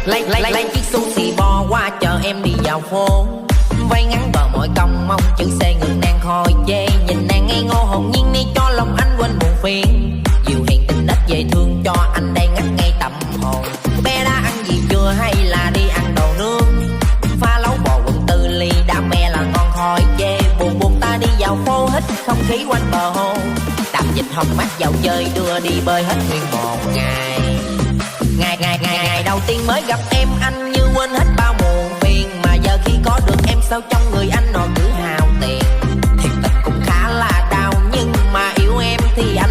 Lấy chiếc sushi bo qua chờ em đi vào phố. Váy ngắn bờ mỏi cong mong chữ C ngừng nàng khỏi chê. Nhìn nàng ngây ngô hồn nhiên đi cho lòng anh quên buồn phiền. Dịu hiền tình đất về thương cho anh đây ngắt ngay tâm hồn. Bé đã ăn gì chưa hay là đi ăn đồ nướng? Pha lấu bò quần tư ly đam mê là ngon khỏi chê. Buồn buồn ta đi vào phố hít không khí quanh bờ hồ. Đạp dịch hồng mắt vào chơi đưa đi bơi hết nguyên một ngày. Ngày đầu tiên mới gặp em anh như quên hết bao muộn phiền. Mà giờ khi có được em sao trong người anh nọ cứ hào tiền. Thiệt tình cũng khá là đau nhưng mà yêu em thì anh